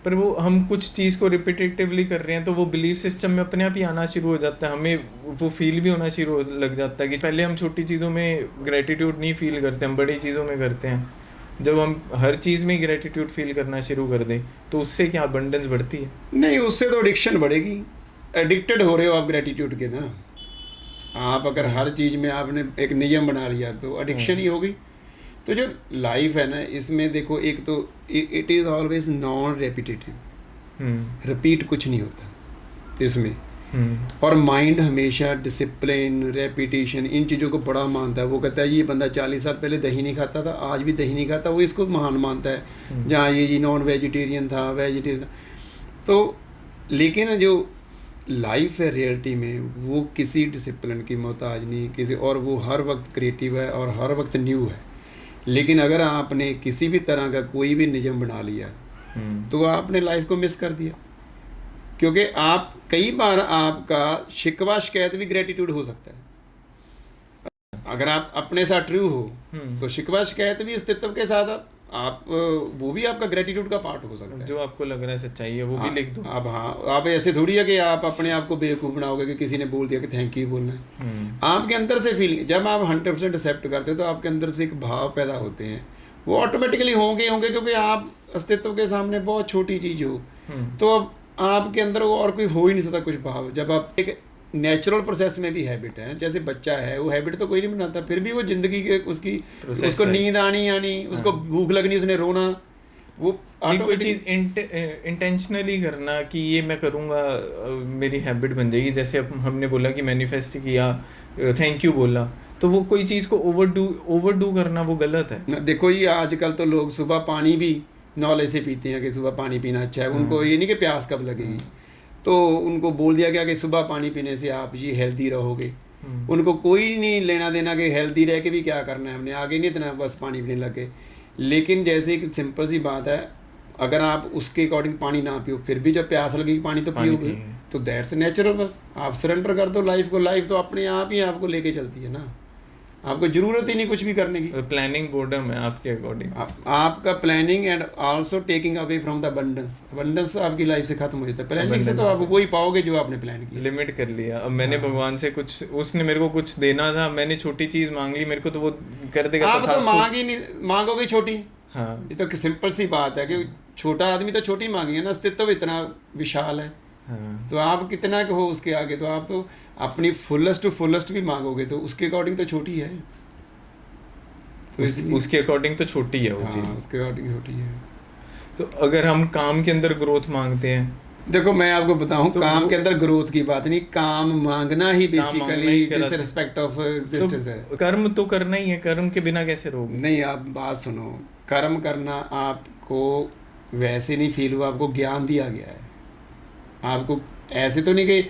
पर वो हम कुछ चीज़ को रिपीटेटिवली कर रहे हैं तो वो बिलीफ सिस्टम में अपने आप ही आना शुरू हो जाता है, हमें वो फील भी होना शुरू लग जाता है कि पहले हम छोटी चीज़ों में ग्रेटिट्यूड नहीं फील करते, हम बड़ी चीज़ों में करते हैं। जब हम हर चीज़ में ग्रेटिट्यूड फील करना शुरू कर दें तो उससे क्या अबंडेंस बढ़ती है? नहीं, उससे तो एडिक्शन बढ़ेगी। एडिक्टेड हो रहे हो आप ग्रेटिट्यूड के ना। आप अगर हर चीज़ में आपने एक नियम बना लिया तो एडिक्शन ही होगी। तो जो लाइफ है ना, इसमें देखो, एक तो it is always non repetitive, repeat कुछ नहीं होता इसमें। और माइंड हमेशा डिसिप्लिन, रेपिटेशन, इन चीज़ों को बड़ा मानता है। वो कहता है ये बंदा 40 साल पहले दही नहीं खाता था, आज भी दही नहीं खाता, वो इसको महान मानता है। जहाँ ये नॉन वेजिटेरियन था, वेजिटेरियन था। तो लेकिन जो लाइफ है रियलिटी में, वो किसी डिसिप्लिन की मोहताज नहीं किसी, और वो हर वक्त क्रिएटिव है और हर वक्त न्यू है। लेकिन अगर आपने किसी भी तरह का कोई भी नियम बना लिया तो आपने लाइफ को मिस कर दिया। क्योंकि आप कई बार आपका शिकवा शिकायत भी ग्रेटिट्यूड हो सकता है। अगर आप अपने साथ ट्रू हो तो शिकवा शिकायत भी अस्तित्व के साथ आप वो भी आपका ग्रेटिट्यूड का पार्ट हो सकता है। जो आपको लग रहा है सच्चाई है वो भी लिख दो। अब आप ऐसे थोड़ी है कि आप अपने आप को बेवकूफ़ बनाओगे कि किसी ने बोल दिया कि थैंक यू बोलना है। आपके अंदर से फीलिंग, जब आप 100% एक्सेप्ट करते हो तो आपके अंदर से एक भाव पैदा होते हैं, वो ऑटोमेटिकली होंगे क्योंकि आप अस्तित्व के सामने बहुत छोटी चीज़ हो। तो अब आपके अंदर वो और कोई हो ही नहीं सकता कुछ भाव। जब आप एक नेचुरल प्रोसेस में भी हैबिट है, जैसे बच्चा है, वो हैबिट तो कोई नहीं बनाता, फिर भी वो जिंदगी के उसको नींद आनी, उसको भूख लगनी, उसने रोना, वो कोई चीज़ इंटेंशनली करना कि ये मैं करूँगा, मेरी हैबिट बन जाएगी। जैसे अब हमने बोला कि मैनिफेस्ट किया, थैंक यू बोला, तो वो कोई चीज़ को ओवरडू करना वो गलत है। देखो ये आजकल तो लोग सुबह पानी भी नॉलेज से पीते हैं कि सुबह पानी पीना अच्छा है। उनको ये नहीं कि प्यास कब लगेगी, तो उनको बोल दिया गया कि सुबह पानी पीने से आप ये हेल्दी रहोगे। उनको कोई नहीं लेना देना कि हेल्दी रह के भी क्या करना है, हमने आगे नहीं इतना बस पानी पीने लगे। लेकिन जैसे एक सिंपल सी बात है, अगर आप उसके अकॉर्डिंग पानी ना पियो, फिर भी जब प्यास लगेगी पानी तो पियोगे, तो दैट्स नेचुरल। बस आप सरेंडर कर दो लाइफ को। लाइफ तो अपने आप ही आपको लेके चलती है ना, आपको जरूरत ही नहीं कुछ भी करने की। प्लानिंग बोर्डम है आपके अकॉर्डिंग। आपका planning and also taking away from the abundance. Abundance आपकी लाइफ से खत्म हो जाता है। प्लानिंग से तो आप वही पाओगे जो आपने प्लान किया। लिमिट कर लिया। अब मैंने भगवान से कुछ, उसने मेरे को कुछ देना था, मैंने छोटी चीज मांग ली, मेरे को तो वो कर देगा। आप तो मांग ही नहीं, मांगोगे छोटी। हाँ, ये तो सिंपल सी बात है कि छोटा आदमी तो छोटी मांगेगा ना, अस्तित्व इतना विशाल है। तो आप कितना हो उसके आगे, तो आप तो अपनी फुलेस्ट भी मांगोगे तो उसके अकॉर्डिंग तो छोटी है। तो उसके अकॉर्डिंग तो छोटी है वो चीज़। उसके अकॉर्डिंग छोटी है। तो अगर हम काम के अंदर ग्रोथ मांगते हैं, देखो मैं आपको बताऊं, तो काम के अंदर ग्रोथ की बात नहीं, काम मांगना ही बेसिकली डिसरिस्पेक्ट ऑफ एग्जिस्टेंस है। कर्म तो करना ही है, कर्म के बिना कैसे रहोगे? नहीं, आप बात सुनो, कर्म करना आपको वैसे नहीं फील हुआ, आपको ज्ञान दिया गया है। आपको ऐसे तो नहीं कि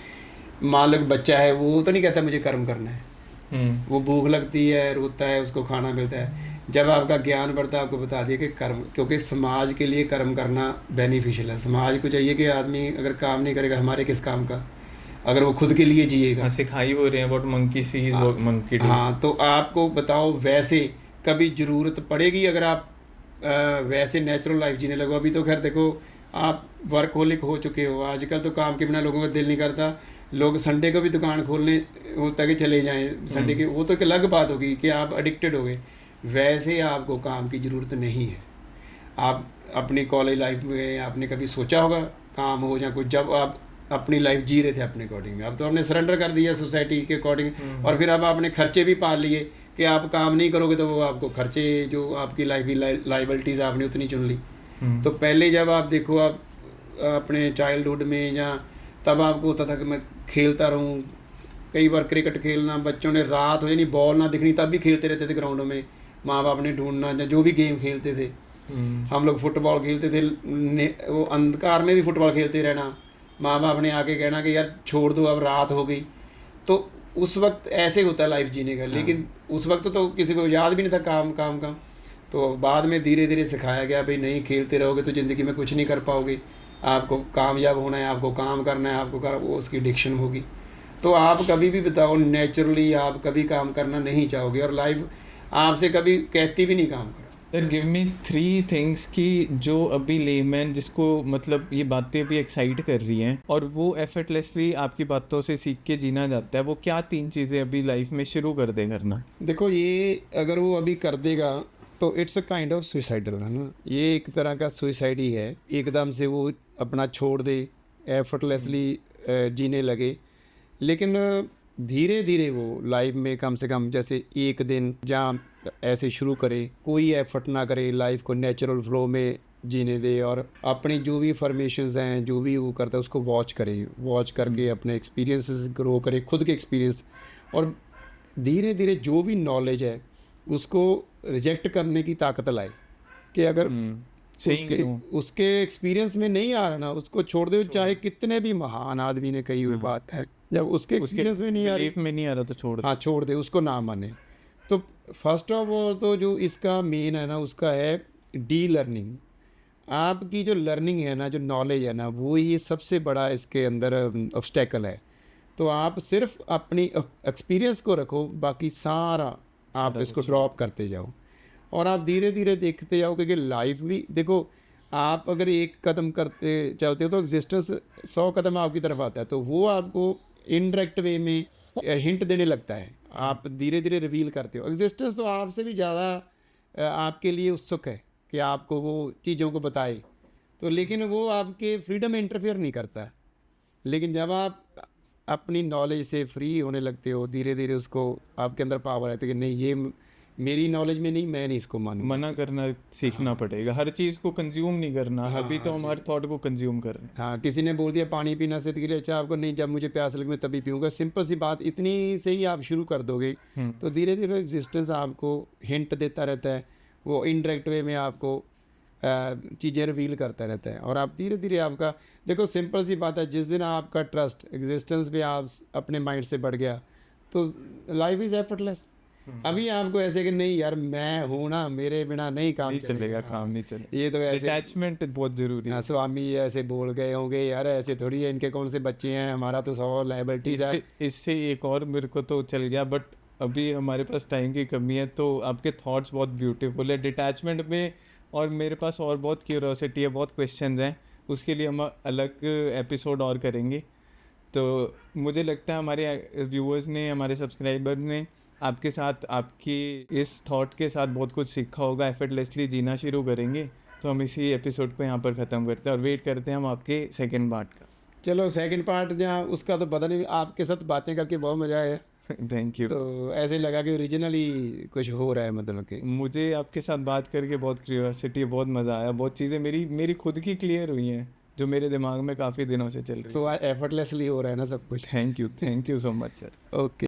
मान लो बच्चा है, वो तो नहीं कहता मुझे कर्म करना है। वो भूख लगती है, रोता है, उसको खाना मिलता है। जब आपका ज्ञान बढ़ता है, आपको बता दिया कि कर्म, क्योंकि समाज के लिए कर्म करना बेनिफिशियल है। समाज को चाहिए कि आदमी अगर काम नहीं करेगा, हमारे किस काम का, अगर वो खुद के लिए जिएगा। सिखाई हो रहे हैं what monkey sees what monkey do. हाँ, तो आपको बताओ, वैसे कभी ज़रूरत पड़ेगी अगर आप वैसे नेचुरल लाइफ जीने लगो। अभी तो खैर देखो, आप वर्कहोलिक हो चुके हो, आजकल तो काम के बिना लोगों का दिल नहीं करता। लोग संडे को भी दुकान खोलने होता है कि चले जाएं संडे के, वो तो एक अलग बात होगी कि आप एडिक्टेड हो गए। वैसे आपको काम की ज़रूरत नहीं है। आप अपनी कॉलेज लाइफ में आपने कभी सोचा होगा काम हो या कुछ, जब आप अपनी लाइफ जी रहे थे अपने अकॉर्डिंग, अब तो आपने सरेंडर कर दिया सोसाइटी के अकॉर्डिंग। और फिर अब आपने खर्चे भी पाल लिए कि आप काम नहीं करोगे तो वो आपको खर्चे, जो आपकी लाइफ की लाइबिलिटीज़ आपने उतनी चुन ली। तो पहले जब आप देखो, आप अपने चाइल्डहुड में, या तब आपको होता था कि मैं खेलता रहूं। कई बार क्रिकेट खेलना, बच्चों ने रात हो जानी, बॉल ना दिखनी तब भी खेलते रहते थे ग्राउंडों में, माँ बाप ने ढूंढना, या जो भी गेम खेलते थे। हम लोग फुटबॉल खेलते थे, वो अंधकार में भी फुटबॉल खेलते रहना, माँ बाप ने आके कहना कि यार छोड़ दो अब रात हो गई। तो उस वक्त ऐसे होता है लाइफ जीने का। लेकिन उस वक्त तो किसी को याद भी नहीं था काम काम काम। तो बाद में धीरे धीरे सिखाया गया भाई नहीं, खेलते रहोगे तो ज़िंदगी में कुछ नहीं कर पाओगे, आपको कामयाब होना है, आपको काम करना है, आपको वो उसकी डिक्शन होगी। तो आप कभी भी बताओ, नेचुरली आप कभी काम करना नहीं चाहोगे, और लाइफ आपसे कभी कहती भी नहीं काम करो। सर गिव मी 3 थिंग्स कि जो अभी लेमैन जिसको मतलब ये बातें भी एक्साइट कर रही हैं और वो एफर्टलेसली आपकी बातों से सीख के जीना जाता है, वो क्या 3 चीज़ें अभी लाइफ में शुरू कर दे करना? देखो, ये अगर वो अभी कर देगा तो it's a kind of suicidal, है ना। ये एक तरह का सुइसाइड ही है। एकदम से वो अपना छोड़ दे, एफर्टलेसली जीने लगे। लेकिन धीरे धीरे वो लाइफ में कम से कम जैसे एक दिन जहाँ ऐसे शुरू करे, कोई एफर्ट ना करे, लाइफ को नेचुरल फ्लो में जीने दे, और अपनी जो भी फॉर्मेशंस हैं, जो भी वो करता है उसको वॉच करे, वॉच करके अपने एक्सपीरियंसेस ग्रो करे, खुद के एक्सपीरियंस। और धीरे धीरे जो भी नॉलेज है उसको रिजेक्ट करने की ताकत लाए, कि अगर उसके एक्सपीरियंस में नहीं आ रहा ना, उसको छोड़ दे। चाहे कितने भी महान आदमी ने कही हुई बात है, जब उसके एक्सपीरियंस में नहीं आ रहा तो छोड़ दे। हाँ, छोड़ दे, उसको ना माने। तो फर्स्ट ऑफ ऑल तो जो इसका मेन है ना, उसका है डी लर्निंग। आपकी जो लर्निंग है ना, जो नॉलेज है ना, वो ही सबसे बड़ा इसके अंदर ऑब्स्टेकल है। तो आप सिर्फ अपनी एक्सपीरियंस को रखो, बाकी सारा आप इसको ड्रॉप करते जाओ, और आप धीरे धीरे देखते जाओ। क्योंकि लाइफ भी देखो, आप अगर एक कदम करते चलते हो तो एग्जिस्टेंस 100 कदम आपकी तरफ आता है। तो वो आपको इनडायरेक्ट वे में हिंट देने लगता है, आप धीरे धीरे रिवील करते हो। एग्जिस्टेंस तो आपसे भी ज़्यादा आपके लिए उत्सुक है कि आपको वो चीज़ों को बताए। तो लेकिन वो आपके फ्रीडम में इंटरफेयर नहीं करता। लेकिन जब आप अपनी नॉलेज से फ्री होने लगते हो, धीरे धीरे उसको आपके अंदर पावर आती है कि नहीं, ये मेरी नॉलेज में नहीं, मैं नहीं इसको मानूं। मना करना सीखना पड़ेगा, हर चीज़ को कंज्यूम नहीं करना। अभी तो हमारे थॉट को कंज्यूम कर रहे हैं। हाँ, किसी ने बोल दिया पानी पीना से के लिए अच्छा, आपको नहीं, जब मुझे प्यास लगे मैं तभी पीऊँगा। सिंपल सी बात, इतनी से ही आप शुरू कर दोगे तो धीरे धीरे एग्जिस्टेंस आपको हिंट देता रहता है, वो इनडायरेक्ट वे में आपको चीज़ें रिवील करता रहता है। और आप धीरे धीरे आपका, देखो सिंपल सी बात है, जिस दिन आपका ट्रस्ट एग्जिस्टेंस पे आप अपने माइंड से बढ़ गया तो लाइफ इज़ एफर्टलेस। अभी आपको ऐसे कि नहीं यार, मैं हूँ ना, मेरे बिना नहीं काम नहीं चलेगा, काम नहीं चलेगा। ये तो ऐसे अटैचमेंट बहुत ज़रूरी है। स्वामी जी ऐसे बोल गए होंगे, यार ऐसे थोड़ी है, इनके कौन से बच्चे हैं, हमारा तो 100 लाइबिलिटीज है। इससे एक और मेरे को तो चल गया, बट अभी हमारे पास टाइम की कमी है। तो आपके थॉट्स बहुत ब्यूटीफुल है डिटैचमेंट में, और मेरे पास और बहुत क्यूरोसिटी है, बहुत क्वेश्चंस हैं, उसके लिए हम अलग एपिसोड और करेंगे। तो मुझे लगता है हमारे व्यूअर्स ने, हमारे सब्सक्राइबर ने आपके साथ, आपकी इस थॉट के साथ बहुत कुछ सीखा होगा। एफर्टलेसली जीना शुरू करेंगे। तो हम इसी एपिसोड को यहाँ पर ख़त्म करते हैं और वेट करते हैं हम आपके सेकंड पार्ट का। चलो सेकंड पार्ट जहाँ उसका तो पता नहीं, आपके साथ बातें करके बहुत मज़ा आया। Thank you. तो ऐसे लगा कि ओरिजिनली कुछ हो रहा है, मतलब कि मुझे आपके साथ बात करके बहुत क्यूरियोसिटी, बहुत मज़ा आया। बहुत चीज़ें मेरी खुद की क्लियर हुई हैं जो मेरे दिमाग में काफ़ी दिनों से चल रही। तो एफर्टलेसली हो रहा है ना सब कुछ। Thank you so much sir. Okay.